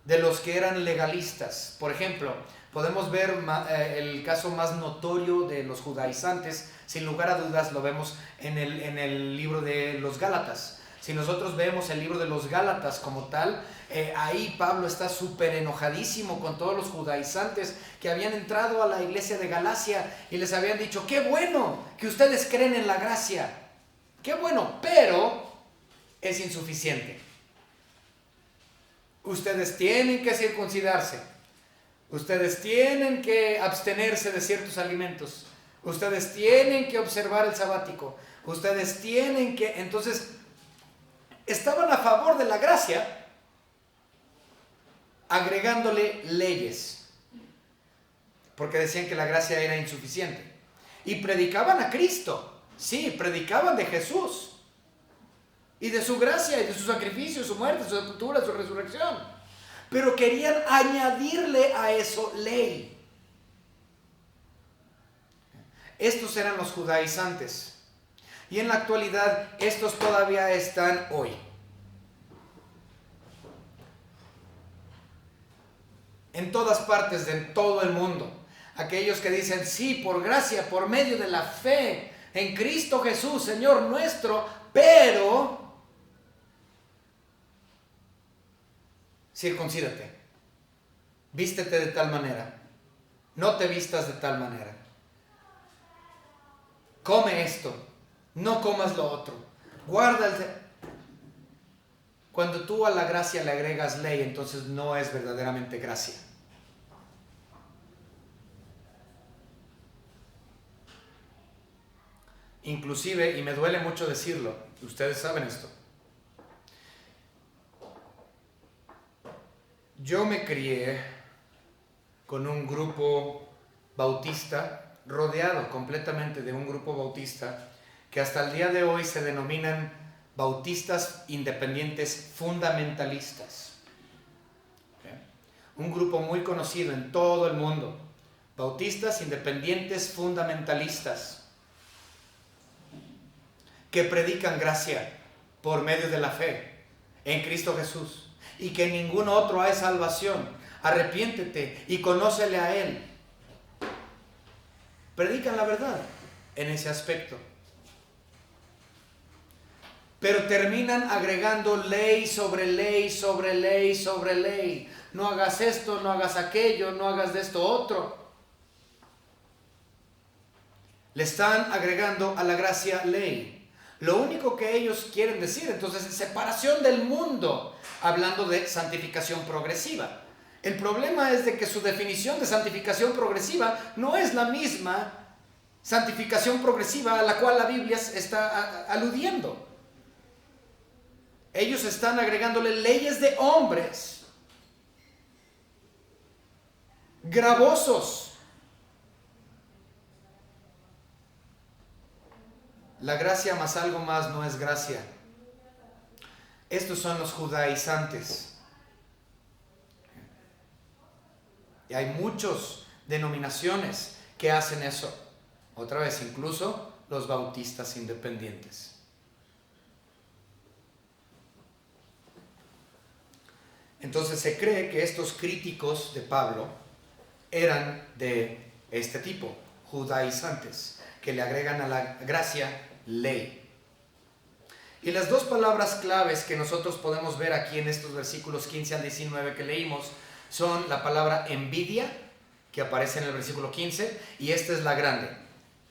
de los que eran legalistas. Por ejemplo, podemos ver el caso más notorio de los judaizantes, sin lugar a dudas lo vemos en el libro de los Gálatas. Si nosotros vemos el libro de los Gálatas como tal, ahí Pablo está súper enojadísimo con todos los judaizantes que habían entrado a la iglesia de Galacia y les habían dicho: qué bueno que ustedes creen en la gracia, qué bueno, pero es insuficiente. Ustedes tienen que circuncidarse, ustedes tienen que abstenerse de ciertos alimentos, ustedes tienen que observar el sabático, ustedes tienen que... Entonces, estaban a favor de la gracia, agregándole leyes, porque decían que la gracia era insuficiente. Y predicaban a Cristo, sí, predicaban de Jesús, y de su gracia, y de su sacrificio, su muerte, su sepultura, su resurrección. Pero querían añadirle a eso ley. Estos eran los judaizantes. Y en la actualidad, estos todavía están hoy. En todas partes de todo el mundo. Aquellos que dicen: sí, por gracia, por medio de la fe en Cristo Jesús, Señor nuestro, pero circuncídate, vístete de tal manera, no te vistas de tal manera, come esto, no comas lo otro, guarda el... Cuando tú a la gracia le agregas ley, entonces no es verdaderamente gracia. Inclusive, y me duele mucho decirlo, ustedes saben esto, yo me crié con un grupo bautista, rodeado completamente de un grupo bautista, que hasta el día de hoy se denominan bautistas independientes fundamentalistas. ¿Okay? Un grupo muy conocido en todo el mundo, bautistas independientes fundamentalistas, que predican gracia por medio de la fe en Cristo Jesús, y que en ningún otro hay salvación. Arrepiéntete y conócele a Él. Predican la verdad en ese aspecto, pero terminan agregando ley sobre ley, sobre ley, sobre ley. No hagas esto, no hagas aquello, no hagas de esto otro. Le están agregando a la gracia ley. Lo único que ellos quieren decir entonces es separación del mundo, hablando de santificación progresiva. El problema es de que su definición de santificación progresiva no es la misma santificación progresiva a la cual la Biblia está aludiendo. Ellos están agregándole leyes de hombres, gravosos. La gracia más algo más no es gracia. Estos son los judaizantes. Y hay muchas denominaciones que hacen eso. Otra vez, incluso los bautistas independientes. Entonces se cree que estos críticos de Pablo eran de este tipo, judaizantes, que le agregan a la gracia ley. Y las dos palabras claves que nosotros podemos ver aquí en estos versículos 15 al 19 que leímos son la palabra envidia, que aparece en el versículo 15, y esta es la grande,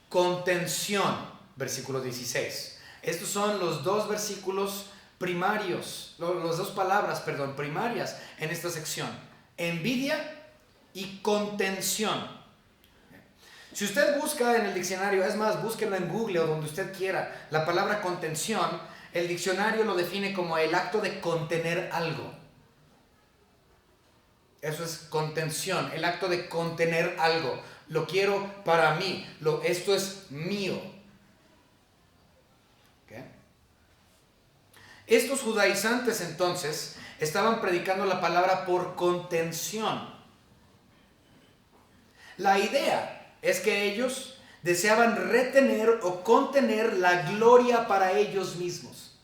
contención, versículo 16. Estos son los dos versículos primarios, las dos palabras, primarias en esta sección, envidia y contención. Si usted busca en el diccionario, es más, búsquenlo en Google o donde usted quiera, la palabra contención, el diccionario lo define como el acto de contener algo. Eso es contención, el acto de contener algo. Lo quiero para mí, esto es mío. ¿Okay? Estos judaizantes entonces estaban predicando la palabra por contención. La idea es que ellos deseaban retener o contener la gloria para ellos mismos.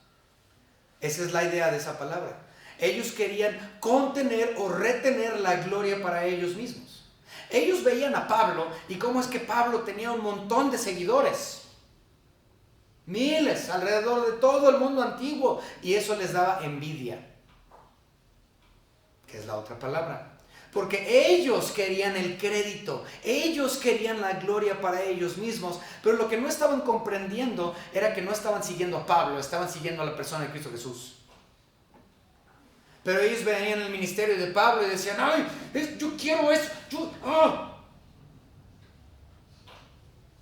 Esa es la idea de esa palabra. Ellos querían contener o retener la gloria para ellos mismos. Ellos veían a Pablo y cómo es que Pablo tenía un montón de seguidores. Miles, alrededor de todo el mundo antiguo. Y eso les daba envidia, que es la otra palabra. Porque ellos querían el crédito, ellos querían la gloria para ellos mismos, pero lo que no estaban comprendiendo era que no estaban siguiendo a Pablo, estaban siguiendo a la persona de Cristo Jesús. Pero ellos veían el ministerio de Pablo y decían, ay, yo quiero eso,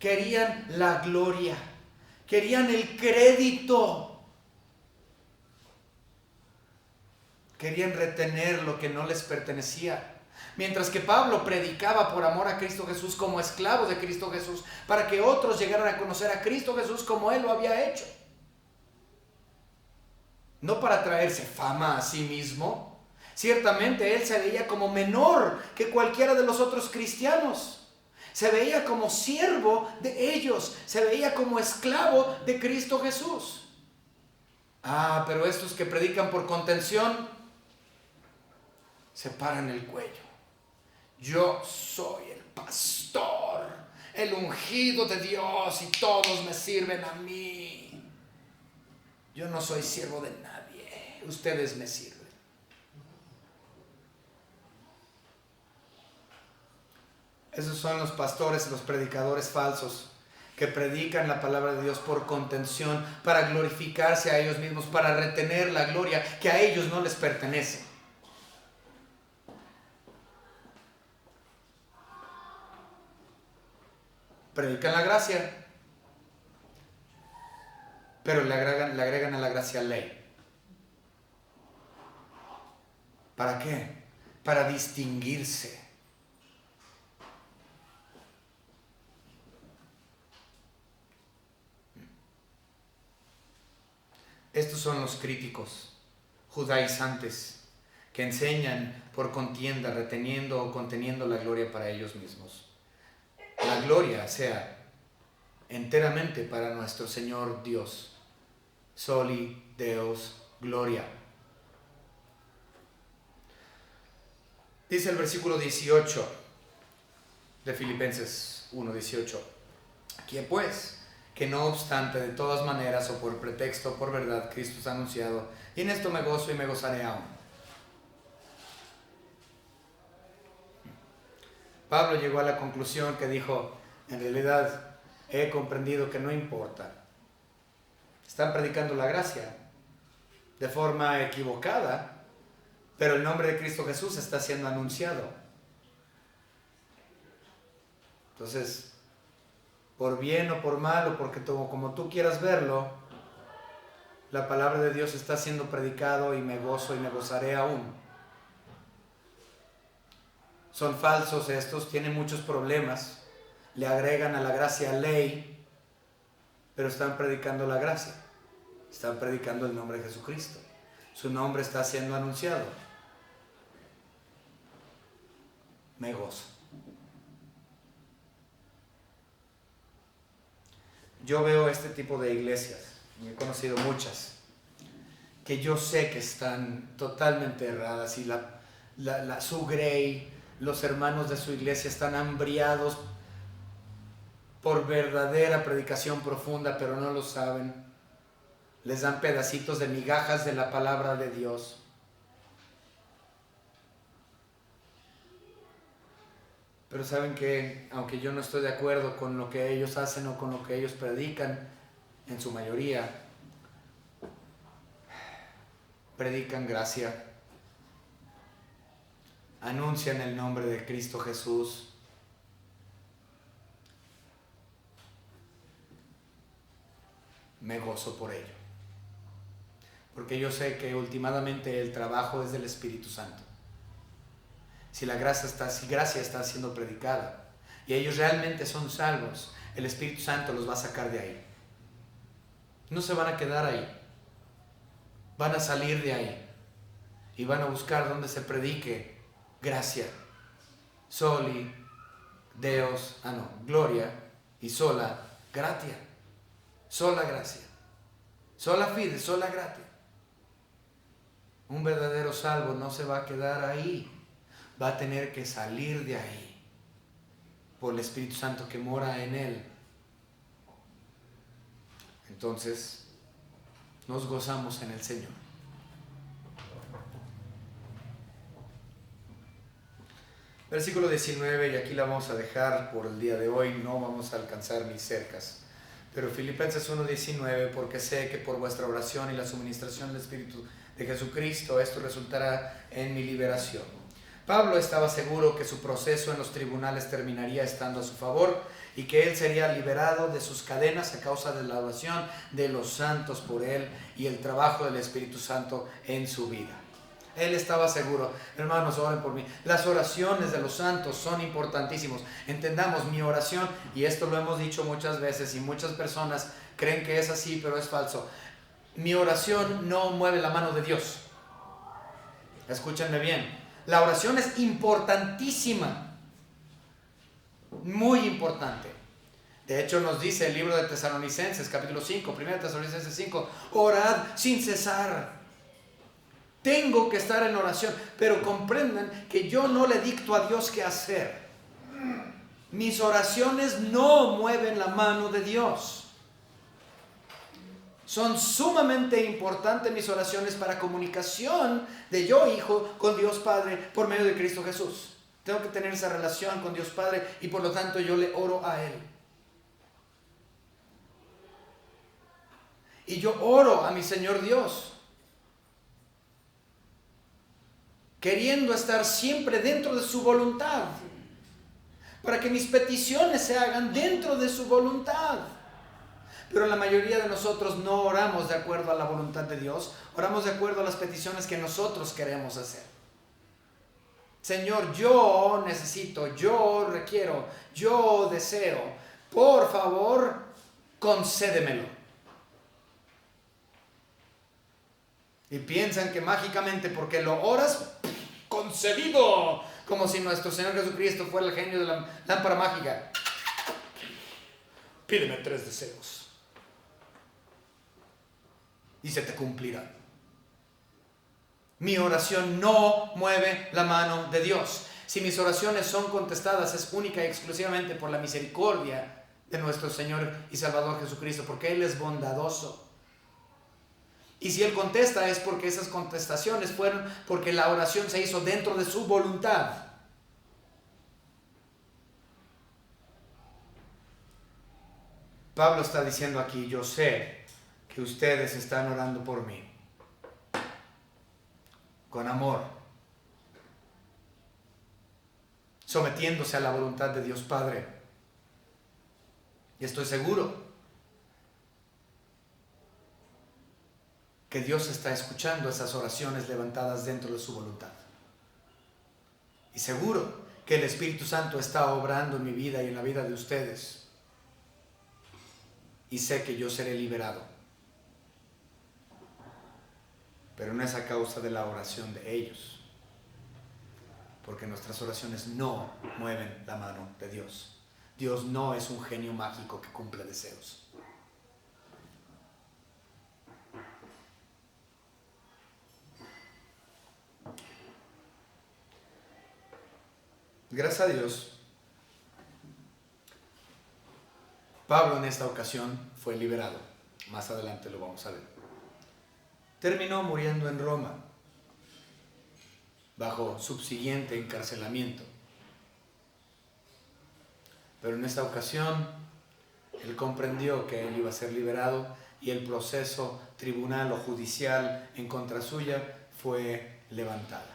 Querían la gloria, querían el crédito, querían retener lo que no les pertenecía. Mientras que Pablo predicaba por amor a Cristo Jesús como esclavo de Cristo Jesús, para que otros llegaran a conocer a Cristo Jesús como Él lo había hecho. No para traerse fama a sí mismo. Ciertamente Él se veía como menor que cualquiera de los otros cristianos. Se veía como siervo de ellos, se veía como esclavo de Cristo Jesús. Pero estos que predican por contención se paran el cuello. Yo soy el pastor, el ungido de Dios y todos me sirven a mí. Yo no soy siervo de nadie, ustedes me sirven. Esos son los pastores, los predicadores falsos que predican la palabra de Dios por contención, para glorificarse a ellos mismos, para retener la gloria que a ellos no les pertenece. Predican la gracia, pero le agregan a la gracia ley. ¿Para qué? Para distinguirse. Estos son los críticos judaizantes que enseñan por contienda, reteniendo o conteniendo la gloria para ellos mismos. La gloria sea enteramente para nuestro Señor Dios. Soli Deus Gloria. Dice el versículo 18 de Filipenses 1:18. Aquí pues, que no obstante, de todas maneras, o por pretexto o por verdad, Cristo es anunciado, y en esto me gozo y me gozaré aún. Pablo llegó a la conclusión que dijo, en realidad he comprendido que no importa. Están predicando la gracia de forma equivocada, pero el nombre de Cristo Jesús está siendo anunciado. Entonces, por bien o por mal, o porque como tú quieras verlo, la palabra de Dios está siendo predicado y me gozo y me gozaré aún. Son falsos estos, tienen muchos problemas, le agregan a la gracia ley, pero están predicando la gracia, están predicando el nombre de Jesucristo. Su nombre está siendo anunciado. Me gozo. Yo veo este tipo de iglesias, y he conocido muchas, que yo sé que están totalmente erradas y su grey, los hermanos de su iglesia están hambriados por verdadera predicación profunda, pero no lo saben. Les dan pedacitos de migajas de la palabra de Dios. Pero saben que, aunque yo no estoy de acuerdo con lo que ellos hacen o con lo que ellos predican, en su mayoría, predican gracia, anuncian el nombre de Cristo Jesús. Me gozo por ello, porque yo sé que últimamente el trabajo es del Espíritu Santo. Si gracia está siendo predicada y ellos realmente son salvos, el Espíritu Santo los va a sacar de ahí. No se van a quedar ahí, van a salir de ahí y van a buscar donde se predique gracia, soli Deus, gloria y sola gratia, sola gracia, sola fide, sola gratia. Un verdadero salvo no se va a quedar ahí, va a tener que salir de ahí por el Espíritu Santo que mora en él. entonces nos gozamos en el Señor. Versículo 19, y aquí la vamos a dejar por el día de hoy, no vamos a alcanzar ni cercas. Pero Filipenses 1:19, porque sé que por vuestra oración y la suministración del Espíritu de Jesucristo, esto resultará en mi liberación. Pablo estaba seguro que su proceso en los tribunales terminaría estando a su favor y que él sería liberado de sus cadenas a causa de la oración de los santos por él y el trabajo del Espíritu Santo en su vida. Él estaba seguro. Hermanos, oren por mí. Las oraciones de los santos son importantísimos. Entendamos, mi oración, y esto lo hemos dicho muchas veces y muchas personas creen que es así, pero es falso. Mi oración no mueve la mano de Dios. Escúchenme bien. La oración es importantísima. Muy importante. De hecho, nos dice el libro de Tesalonicenses, capítulo 5, 1 Tesalonicenses 5, orad sin cesar. Tengo que estar en oración, pero comprendan que yo no le dicto a Dios qué hacer. Mis oraciones no mueven la mano de Dios. Son sumamente importantes mis oraciones para comunicación de yo, Hijo, con Dios Padre por medio de Cristo Jesús. Tengo que tener esa relación con Dios Padre y por lo tanto yo le oro a Él. Y yo oro a mi Señor Dios, queriendo estar siempre dentro de su voluntad, para que mis peticiones se hagan dentro de su voluntad. Pero la mayoría de nosotros no oramos de acuerdo a la voluntad de Dios, oramos de acuerdo a las peticiones que nosotros queremos hacer. Señor, yo necesito, yo requiero, yo deseo, por favor, concédemelo. Y piensan que mágicamente porque lo oras, concedido, como si nuestro Señor Jesucristo fuera el genio de la lámpara mágica. Pídeme 3 deseos y se te cumplirá. Mi oración no mueve la mano de Dios. Si mis oraciones son contestadas, es única y exclusivamente por la misericordia de nuestro Señor y Salvador Jesucristo, porque Él es bondadoso. Y si Él contesta es porque esas contestaciones fueron porque la oración se hizo dentro de su voluntad. Pablo está diciendo aquí, yo sé que ustedes están orando por mí con amor, sometiéndose a la voluntad de Dios Padre. Y estoy seguro que Dios está escuchando esas oraciones levantadas dentro de su voluntad. Y seguro que el Espíritu Santo está obrando en mi vida y en la vida de ustedes. Y sé que yo seré liberado. Pero no es a causa de la oración de ellos. Porque nuestras oraciones no mueven la mano de Dios. Dios no es un genio mágico que cumple deseos. Gracias a Dios, Pablo en esta ocasión fue liberado. Más adelante lo vamos a ver. Terminó muriendo en Roma, bajo subsiguiente encarcelamiento. Pero en esta ocasión, él comprendió que él iba a ser liberado y el proceso tribunal o judicial en contra suya fue levantada.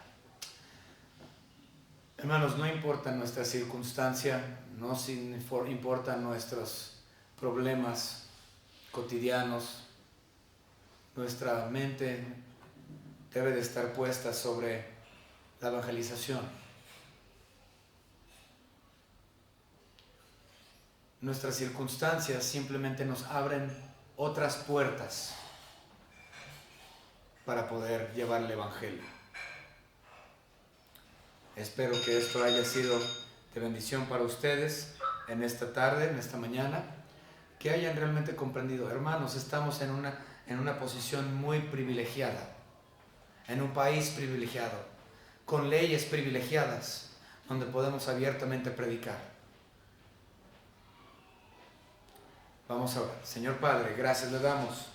Hermanos, no importa nuestra circunstancia, no importan nuestros problemas cotidianos, nuestra mente debe de estar puesta sobre la evangelización. Nuestras circunstancias simplemente nos abren otras puertas para poder llevar el evangelio. Espero que esto haya sido de bendición para ustedes en esta tarde, en esta mañana, que hayan realmente comprendido. Hermanos, estamos en una posición muy privilegiada, en un país privilegiado, con leyes privilegiadas, donde podemos abiertamente predicar. Vamos a orar. Señor Padre, gracias le damos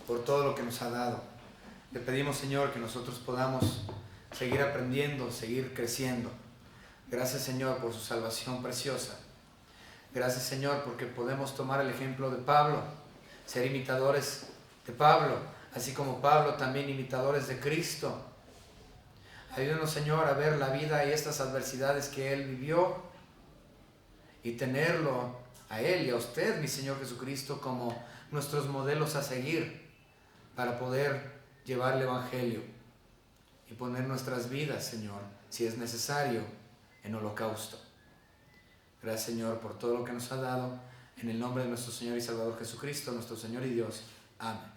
por todo lo que nos ha dado. Le pedimos, Señor, que nosotros podamos seguir aprendiendo, seguir creciendo. Gracias, Señor, por su salvación preciosa. Gracias, Señor, porque podemos tomar el ejemplo de Pablo, ser imitadores de Pablo, así como Pablo también imitadores de Cristo. Ayúdanos, Señor, a ver la vida y estas adversidades que Él vivió y tenerlo a Él y a usted, mi Señor Jesucristo, como nuestros modelos a seguir para poder llevar el Evangelio y poner nuestras vidas, Señor, si es necesario, en holocausto. Gracias, Señor, por todo lo que nos ha dado. En el nombre de nuestro Señor y Salvador Jesucristo, nuestro Señor y Dios. Amén.